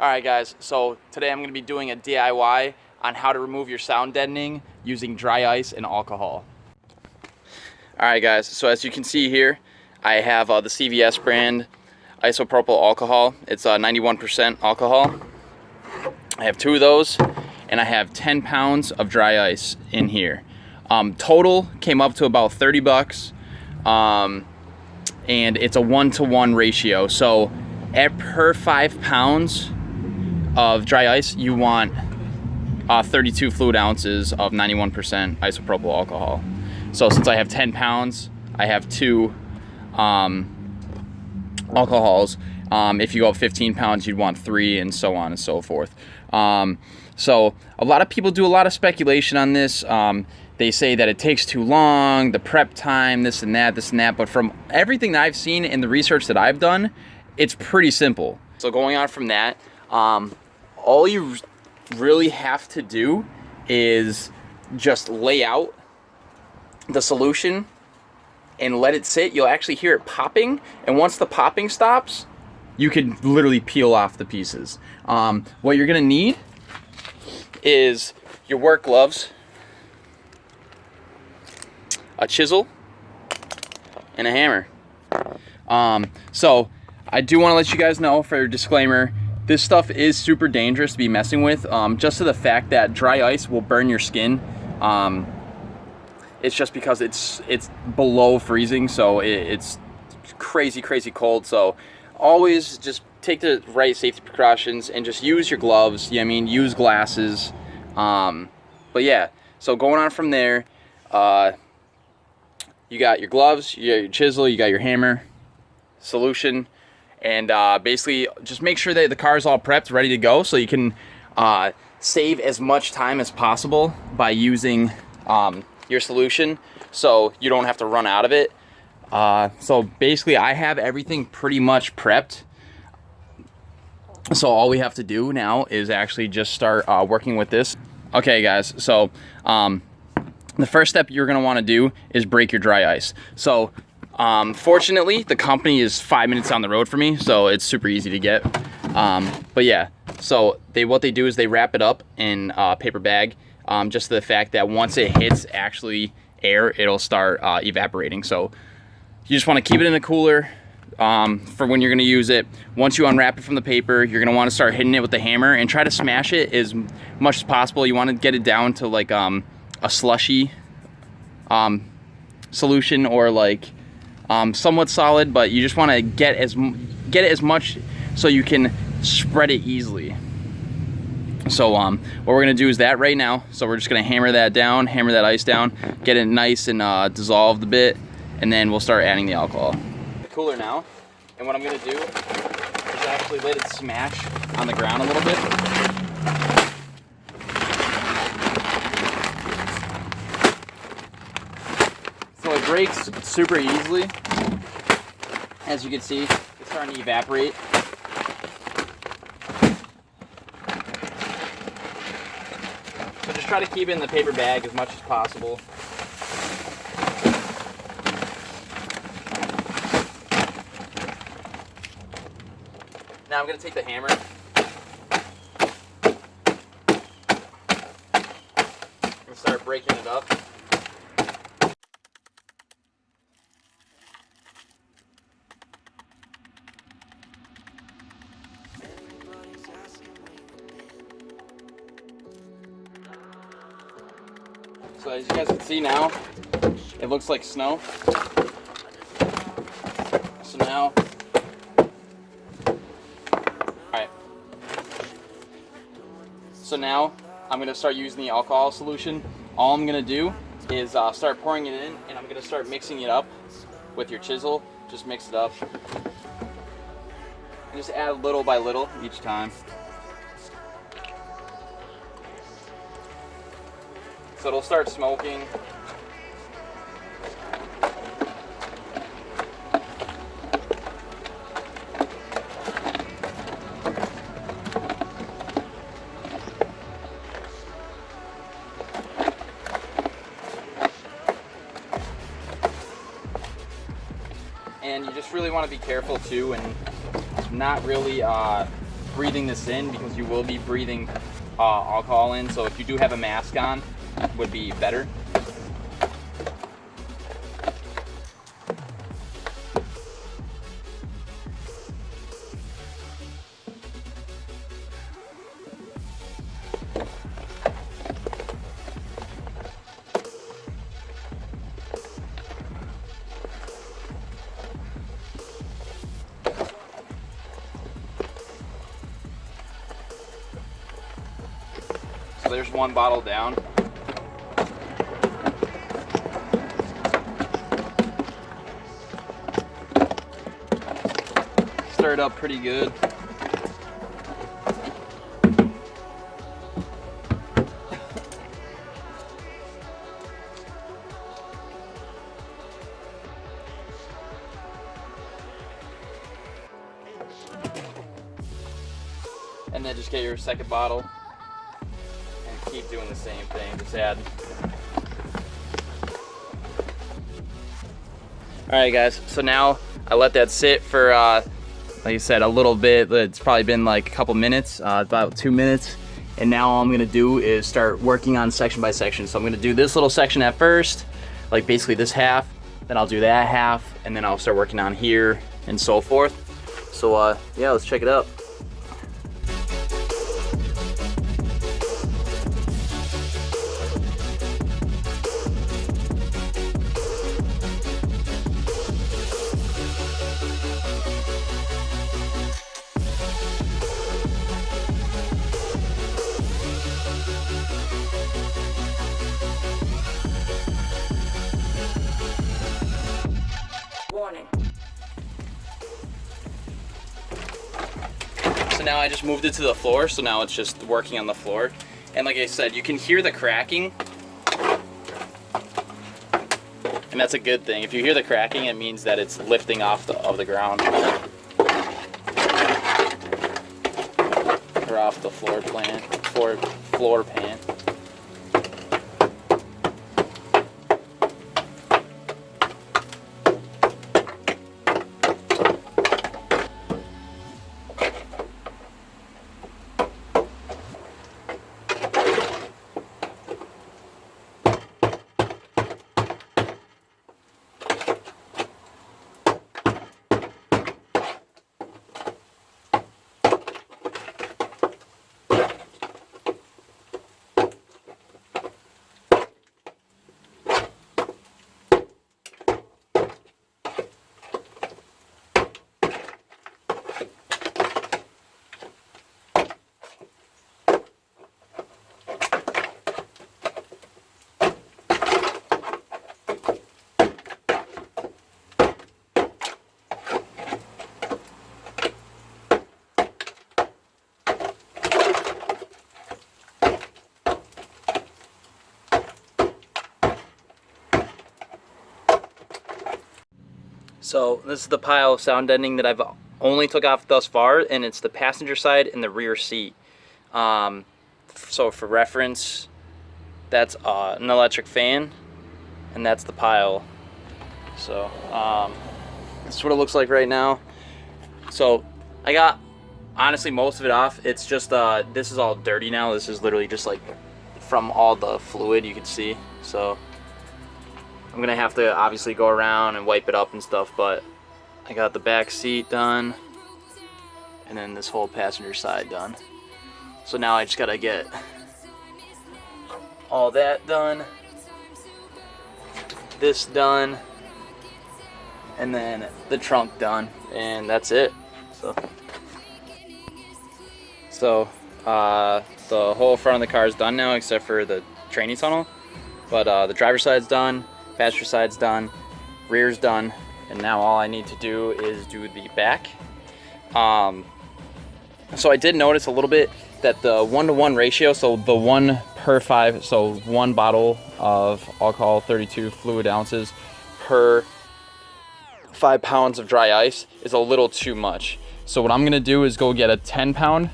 Alright guys, so today I'm going to be doing a DIY on how to remove your sound deadening using dry ice and alcohol. Alright guys, so as you can see here, I have the CVS brand isopropyl alcohol. It's 91% alcohol. I have 2 of those, and I have 10 pounds of dry ice in here. Total came up to about 30 bucks, and it's a 1-to-1 ratio. So per 5 pounds of dry ice, you want 32 fluid ounces of 91% isopropyl alcohol. So since I have 10 pounds, I have 2 alcohols. If you go up 15 pounds, you'd want 3, and so on and so forth. So a lot of people do a lot of speculation on this. They say that it takes too long, the prep time, this and that, but from everything that I've seen in the research that I've done, it's pretty simple. So going on from that, all you really have to do is just lay out the solution and let it sit. You'll actually hear it popping, and once the popping stops, you can literally peel off the pieces. What you're gonna need is your work gloves, a chisel, and a hammer. So I do want to let you guys know, for a disclaimer, this stuff is super dangerous to be messing with, just to the fact that dry ice will burn your skin. It's just because it's below freezing, so it's crazy cold. So always just take the right safety precautions and just use your gloves. You know what I mean? Use glasses. But yeah, so going on from there, you got your gloves, you got your chisel, you got your hammer, solution, and basically just make sure that the car is all prepped, ready to go, so you can save as much time as possible by using your solution, so you don't have to run out of it. So basically I have everything pretty much prepped, so all we have to do now is actually just start working with this. Okay guys, so the first step you're going to want to do is break your dry ice. So fortunately the company is 5 minutes down the road for me, so it's super easy to get. But yeah, so what they do is they wrap it up in a paper bag, just the fact that once it hits actually air, it'll start evaporating. So you just want to keep it in a cooler for when you're going to use it. Once you unwrap it from the paper, you're going to want to start hitting it with the hammer and try to smash it as much as possible. You want to get it down to like a slushy solution, or like somewhat solid, but you just want to get it as much so you can spread it easily. So what we're gonna do is that right now. So we're just gonna hammer that ice down, get it nice and dissolved a bit, and then we'll start adding the alcohol. The cooler now, and what I'm gonna do is actually let it smash on the ground a little bit. So it breaks super easily. As you can see, it's starting to evaporate. So just try to keep it in the paper bag as much as possible. Now I'm going to take the hammer. And start breaking it up. So as you guys can see now, it looks like snow. So now, alright. So now, I'm going to start using the alcohol solution. All I'm going to do is start pouring it in, and I'm going to start mixing it up with your chisel. Just mix it up. And just add little by little each time. So it'll start smoking. And you just really want to be careful too, and not really breathing this in, because you will be breathing alcohol in. So if you do have a mask on, would be better. So there's one bottle down. Stir it up pretty good. And then just get your second bottle. Keep doing the same thing, just add. Alright guys, so now I let that sit for, like I said, a little bit. It's probably been like a couple minutes, about 2 minutes. And now all I'm gonna do is start working on section by section. So I'm gonna do this little section at first, like basically this half, then I'll do that half, and then I'll start working on here and so forth. So yeah, let's check it out. So now I just moved it to the floor, so now it's just working on the floor. And like I said, you can hear the cracking. And that's a good thing. If you hear the cracking, it means that it's lifting off of the ground. Or off the floor pan. So this is the pile of sound deadening that I've only took off thus far, and it's the passenger side and the rear seat. So for reference, that's an electric fan, and that's the pile. So that's what it looks like right now. So I got honestly most of it off. It's just this is all dirty now. This is literally just like from all the fluid you can see. So I'm gonna have to obviously go around and wipe it up and stuff, but I got the back seat done and then this whole passenger side done. So now I just gotta get all that done, this done, and then the trunk done, and that's it. So the whole front of the car is done now except for the training tunnel, but the driver's side's done, passenger side's done, rear's done, and now all I need to do is do the back. So I did notice a little bit that the 1-to-1 ratio, so the 1/5, so one bottle of alcohol, 32 fluid ounces per 5 pounds of dry ice is a little too much. So what I'm gonna do is go get a 10-pound,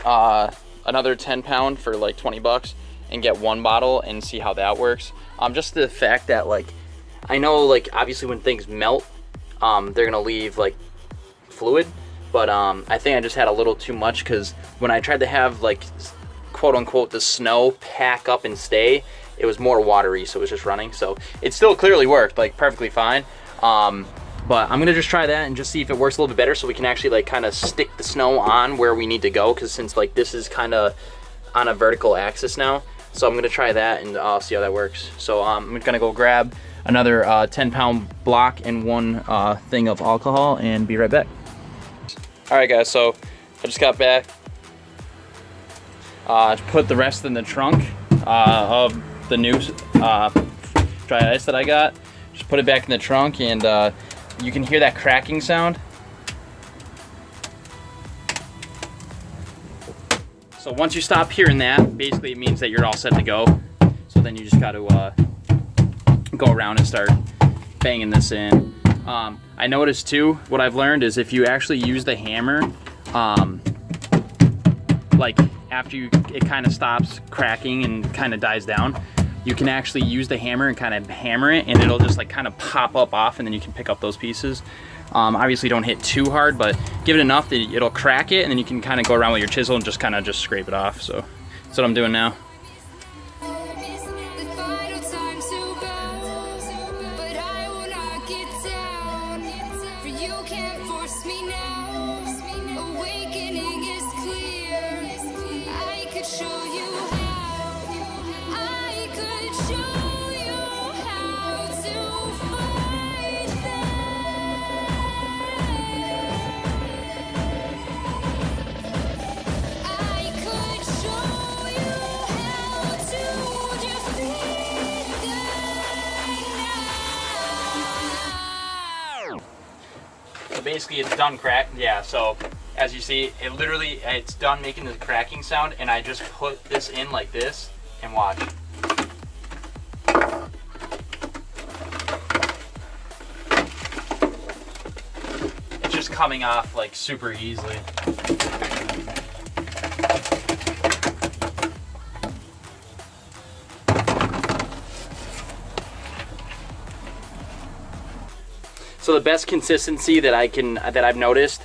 another 10-pound for like 20 bucks, and get one bottle and see how that works. Just the fact that, like, I know, like, obviously when things melt, they're gonna leave like fluid, but I think I just had a little too much, because when I tried to have like quote unquote the snow pack up and stay, it was more watery, so it was just running. So it still clearly worked like perfectly fine. But I'm gonna just try that and just see if it works a little bit better, so we can actually like kind of stick the snow on where we need to go, because since like this is kind of on a vertical axis now. So I'm gonna try that and I'll see how that works. So I'm gonna go grab another 10-pound block and one thing of alcohol and be right back. All right guys, so I just got back. Put the rest in the trunk of the new dry ice that I got. Just put it back in the trunk, and you can hear that cracking sound. So once you stop hearing that, basically it means that you're all set to go. So then you just got to go around and start banging this in. I noticed too, what I've learned is if you actually use the hammer, like after it kind of stops cracking and kind of dies down, you can actually use the hammer and kind of hammer it, and it'll just like kind of pop up off, and then you can pick up those pieces. Obviously don't hit too hard, but give it enough that it'll crack it, and then you can kind of go around with your chisel and just kind of just scrape it off. So that's what I'm doing now. Basically it's done crack. Yeah, so as you see, it's done making the cracking sound, and I just put this in like this and watch. It's just coming off like super easily. So the best consistency that I've noticed,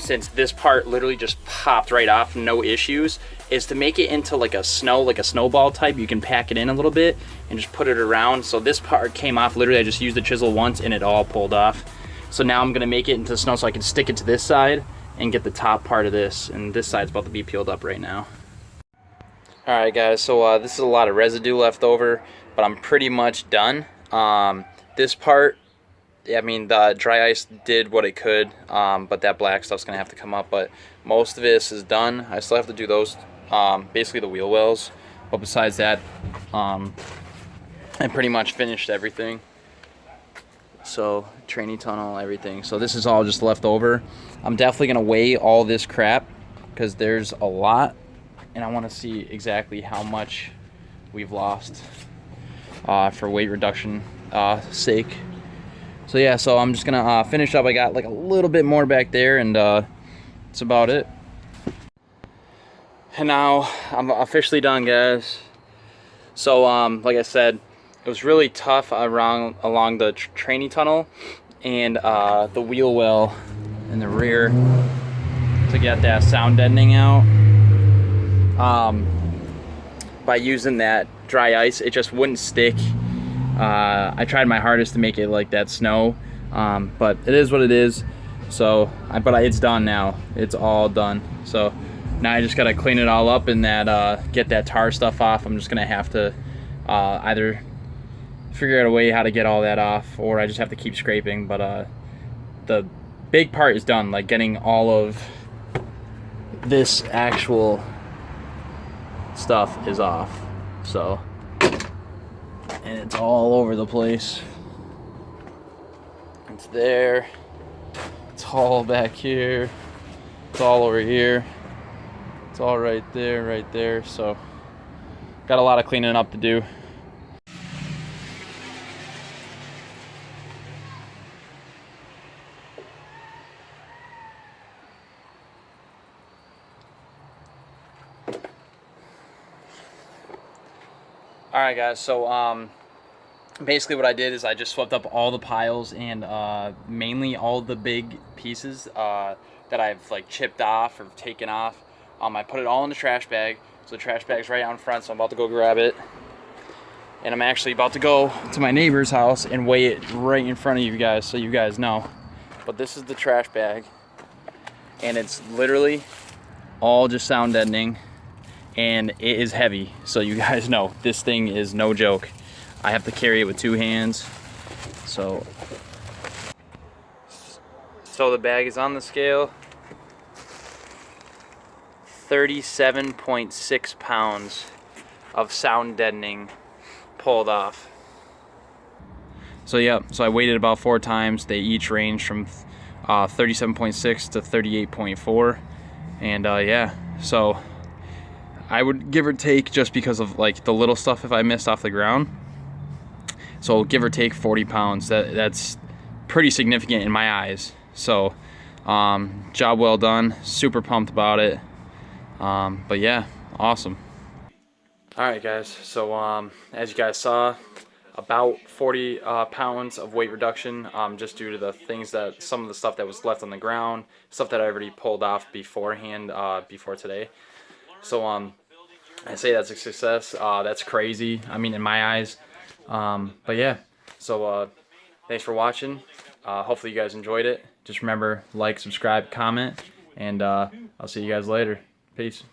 since this part literally just popped right off, no issues, is to make it into like a snowball type. You can pack it in a little bit and just put it around. So this part came off, literally I just used the chisel once and it all pulled off. So now I'm gonna make it into snow so I can stick it to this side and get the top part of this, and this side's about to be peeled up right now. All right guys, so this is a lot of residue left over, but I'm pretty much done. This part, I mean, the dry ice did what it could, but that black stuff's gonna have to come up. But most of this is done. I still have to do those, basically the wheel wells. But besides that, I pretty much finished everything. So trainee tunnel, everything. So this is all just left over. I'm definitely gonna weigh all this crap, because there's a lot, and I want to see exactly how much we've lost for weight reduction sake. So yeah, so I'm just gonna finish up. I got like a little bit more back there, and that's about it. And now I'm officially done, guys. So like I said, it was really tough along the trainee tunnel and the wheel well in the rear to get that sound deadening out. By using that dry ice, it just wouldn't stick. I tried my hardest to make it like that snow, but it is what it is. So, it's done now. It's all done. So now I just gotta clean it all up and get that tar stuff off. I'm just gonna have to either figure out a way how to get all that off, or I just have to keep scraping. But the big part is done, like getting all of this actual stuff is off. So. And it's all over the place. It's there. It's all back here. It's all over here. It's all right there. So, got a lot of cleaning up to do. Alright guys, so basically what I did is I just swept up all the piles, and mainly all the big pieces that I've like chipped off or taken off. I put it all in the trash bag. So the trash bag's right out in front, so I'm about to go grab it. And I'm actually about to go to my neighbor's house and weigh it right in front of you guys so you guys know. But this is the trash bag. And it's literally all just sound deadening. And it is heavy, so you guys know this thing is no joke. I have to carry it with 2 hands. So the bag is on the scale. 37.6 pounds of sound deadening pulled off. So yeah, so I weighed it about 4 times. They each range from 37.6 to 38.4, and yeah, so I would give or take, just because of like the little stuff if I missed off the ground. So give or take 40 pounds. That's pretty significant in my eyes. So job well done. Super pumped about it. But yeah, awesome. All right, guys. So as you guys saw, about 40 pounds of weight reduction, just due to the things that some of the stuff that was left on the ground, stuff that I already pulled off beforehand, before today. So I say that's a success. That's crazy, I mean, in my eyes. But yeah, so thanks for watching. Hopefully you guys enjoyed it. Just remember, like, subscribe, comment, and I'll see you guys later. Peace.